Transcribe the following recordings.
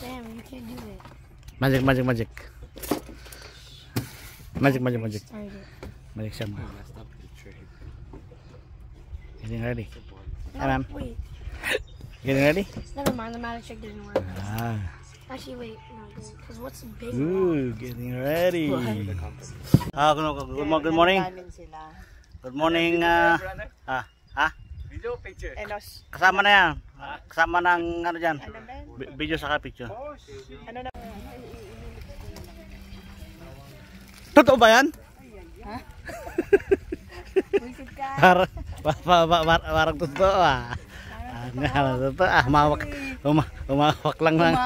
Sam, you can't do it. Magic. Magic. Start it. Magic Sam. Getting ready. No, Hi, ma'am. wait. Getting ready? Never mind, the magic trick didn't work. Ah. Actually, wait. No, good. Because what's the big Ooh, getting ready. Good morning. Good morning. Video picture. Kasama na yan. Kasama ng ano dyan. Video saka picture. Totoo ba yan? Ha? Parang totoo ah. Totoo ah. Humawak lang lang.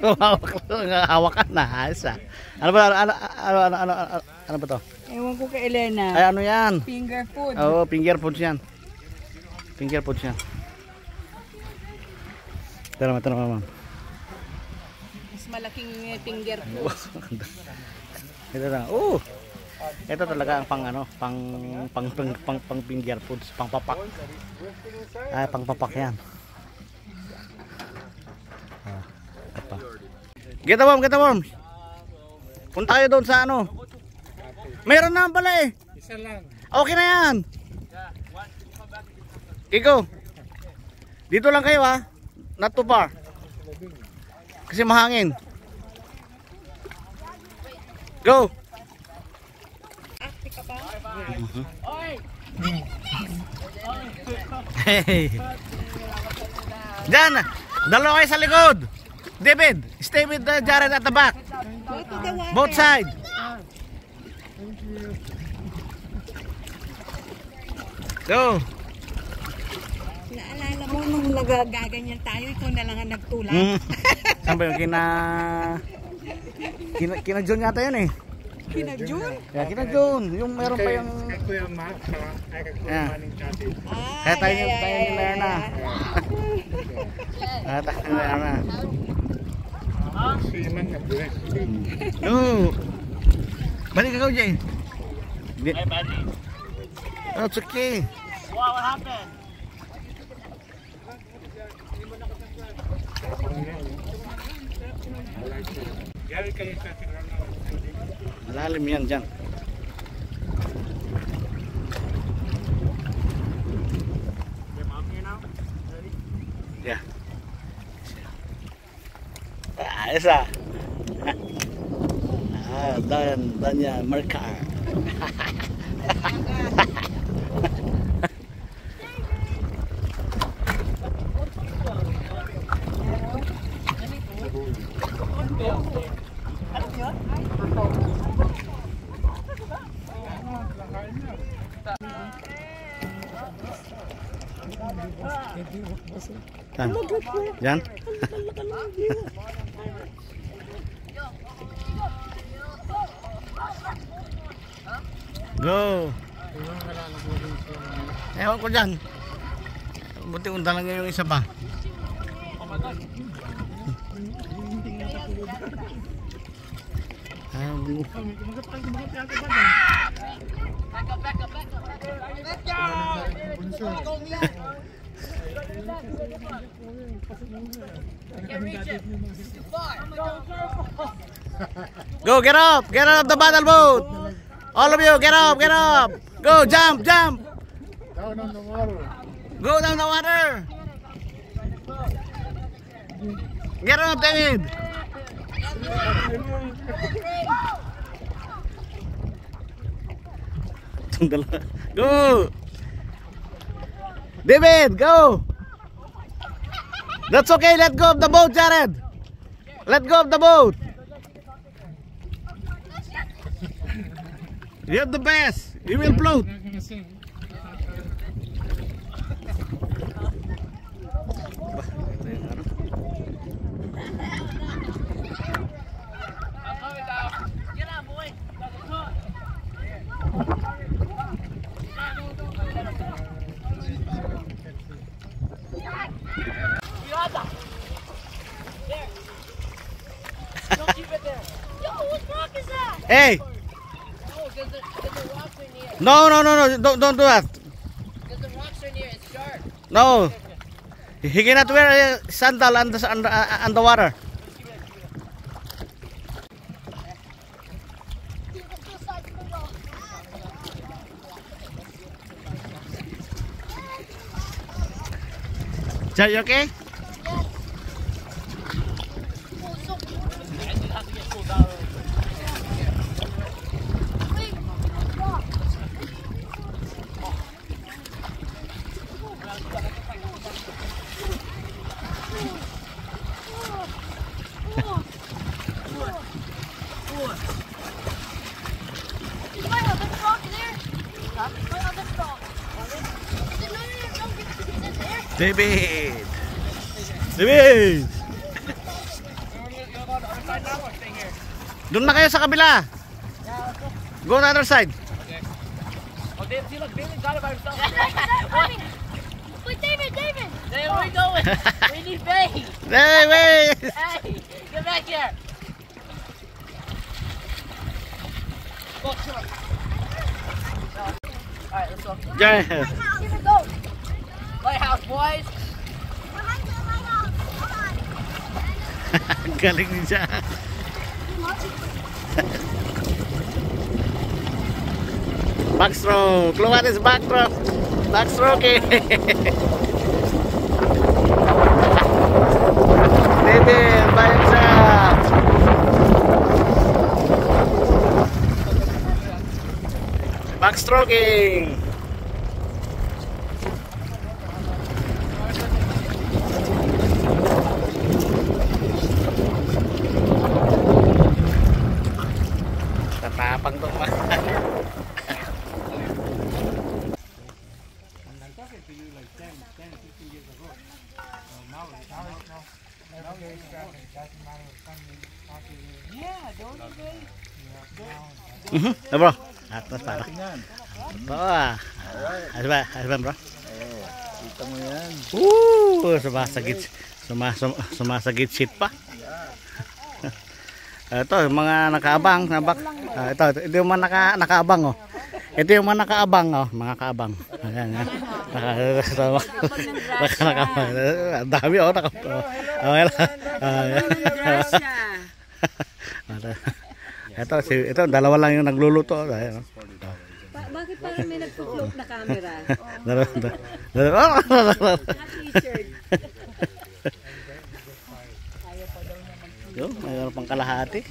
Humawak lang. Hawakan na. Ano ba to? Ewan ko kay Elena. Ay ano yan? Finger food. Oo, finger foods yan. Finger foods yan. Tara ma'am. Mas malaking finger food. Ito na. Ito talaga ang pang finger foods, pang papak. Ay, pang papak yan. Get a worm. Punta kayo doon sa ano. Meron na pala eh. Isa lang. Okay na yan. Kiko. Dito lang kayo ha. Not too far. Kasi mahangin. Go. Hey. Diyan. Dalawa kayo sa likod. David, stay with Jared at the back. Both side. Go. Naalala mo nung nagaganyan tayo, ikaw na lang ang nagtulak. Saan ba yung kina John yata yun eh. Kina June? Yeah, kina John. Yung meron pa yung... Kay Kuya Mark, kay Kuya Maning Chatty. Kaya tayo ni Lerna. Tayo ni Lerna. Siman na buwes. Balik ka Jay. Hey buddy. Oh, it's okay. Wow, what happened? Malalim yan dyan. Yeah. Isa. Danya Mercar. Jan? Go! Ewan ko dyan. Buti unta lang yung isa pa. Go, get up the battle boat. All of you, get up. Go, jump. Down on the water. Go down the water. Get up, David. Go. David, go. That's okay, let go of the boat, Jared. Let go of the boat. You're the best. You will float. Don't keep it there. Yo, what rock is that? Hey. Oh, there's a rocks in here. No. Don't do that. There's the rocks in here. It's sharp. No. He cannot wear a sandal on the water. Joy, you okay? David! David! Doon na kayo sa kabila. Go on the other side. Oh, David, see, look, David got it by himself. Wait, David! David, where are we going? We need Bay. Hey, wait! Hey, get back here. Go, sure. Alright, let's go. Joy. Give it go! Lighthouse, boys. Galing din siya. Backstroke. Look at this backstroke. Backstroke. David, by himself. Backstroking. Tatapang to pa. Bro. Atas para. Ayos ba bro? Kita mo yan. Sumasagit shit pa. Ito, mga nakaabang. Ito yung mga nakaabang. Oh. Ito yung mga nakaabang. Oh. Mga kaabang. Ayan, yan. Nakaabang. Ang dami. Oh, nakaabang. Ito, dalawa lang yung nagluluto. Ayan, Bakit parang may nagpo-float na camera? T-shirt. Yo, mayroon pang kalahati.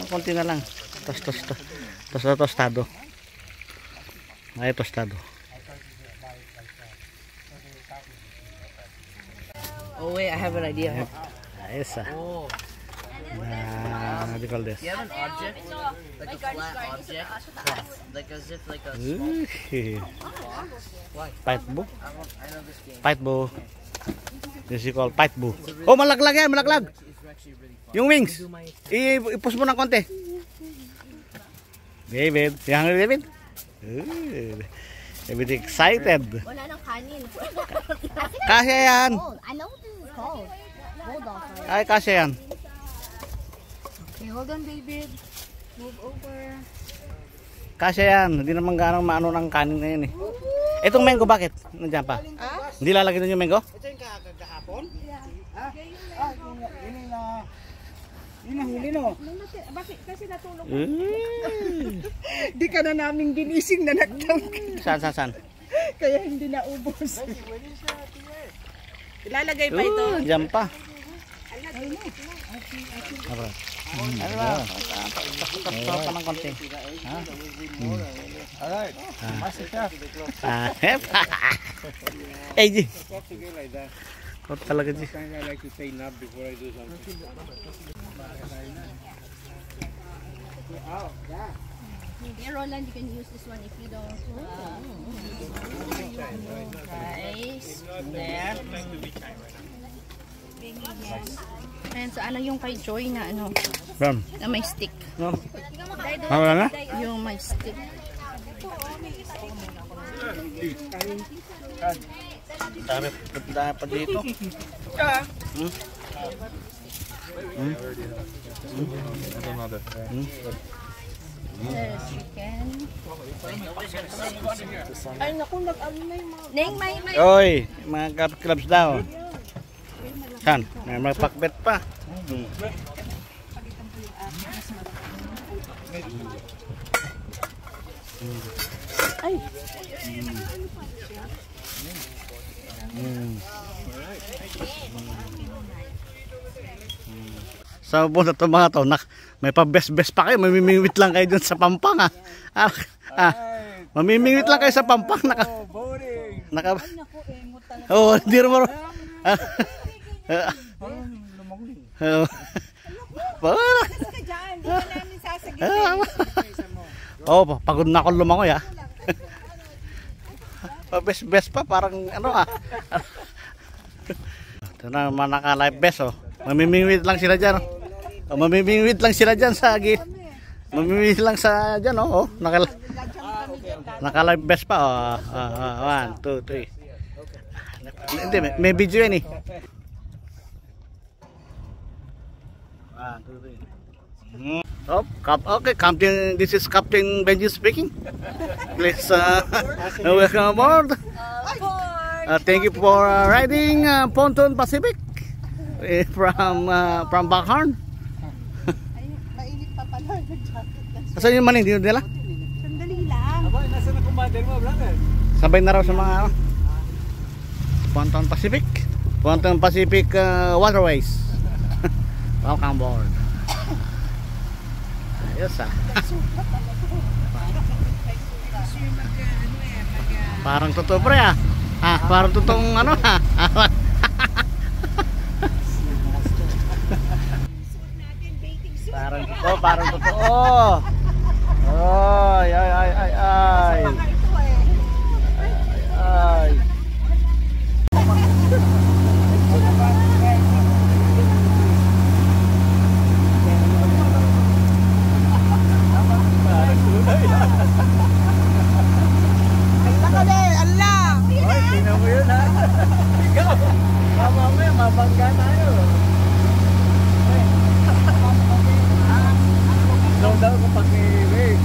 Konti na lang. Tostado. Ay, tostado. Oh, wait, I have an idea. Ayos ah. Oh. What do you call this? Do you have an object? Like a flat object? Like as if like a... Why? Fight boo. I know this game. Fight boo. This is called fight boo. Oh, malaglag yan, malaglag. It's actually really fun. Yung wings. I-push mo ng konti. David. You hungry, David? David excited. Wala nang kanin. Kasya yan. I know what this is called. Hold on. Ay, kasya yan. Okay, hold on, David. Move over. Kasya yan. Hindi naman ganang maano ng kanin na yun eh. Itong mango, bakit? Nandiyan pa? Hindi lalagyan yung mango? Ito yung kahapon? Yun ang huli no? Bakit? Kasi natulog. Di ka na namin ginising na nagtawag. Saan? Kaya hindi naubos. Ilalagay pa ito. Diyan pa. Tapos pa ng konti. Alright. Master chef. Eh, G. Got to go like that. Kau talaga, G. Sometimes I like to say nub before I do something. Here, Roland, you can use this one if you don't. Rice. There. Ayan, so ano yung kay Joy na ano? Ram. Na may stick. No. Wala na? Yung may stick. Dami pa dito. There's chicken. Ay naku, nag-ano na yung mga... Neng, may. Oy, mga clubs daw. San? May mga pakbet pa. Ay! Sa punta to mga to, may pa-best pa kayo, mamimingwit lang kayo dun sa Pampang ah. Mamimingwit lang kayo sa Pampang, naka oh, hindi rin maro. Oh, pagod na ako lumangoy ah. Pa-best pa, parang ano ah. Ito na mga naka-life vest oh. Mamimingwit lang sila dyan. Oh, mamimingwit lang sila dyan sa mamimingwit lang sa dyan oh. Naka-live vest pa oh. 1, 2, 3. Hindi, may video yan eh. 1, 2, 3. Oh, okay, Captain, this is Captain Benji speaking. Please welcome aboard. Thank you for riding Pontoon Pacific from Baghorn. Mainit pa pala. Asan yung maning nila? Sandali lang. Aba, nasa na commander mo, brother? Sabay na raw sa mga Pontoon Pacific. Pontoon Pacific Waterways. Welcome aboard. Ayos ah. Parang totoo pre ah. Parang totoong ano ha. Parang totoo. Ay. Ay. Tingnan mo yun ha. Ikaw, mamaya mabangga tayo. Slow down kung pag-i-wave.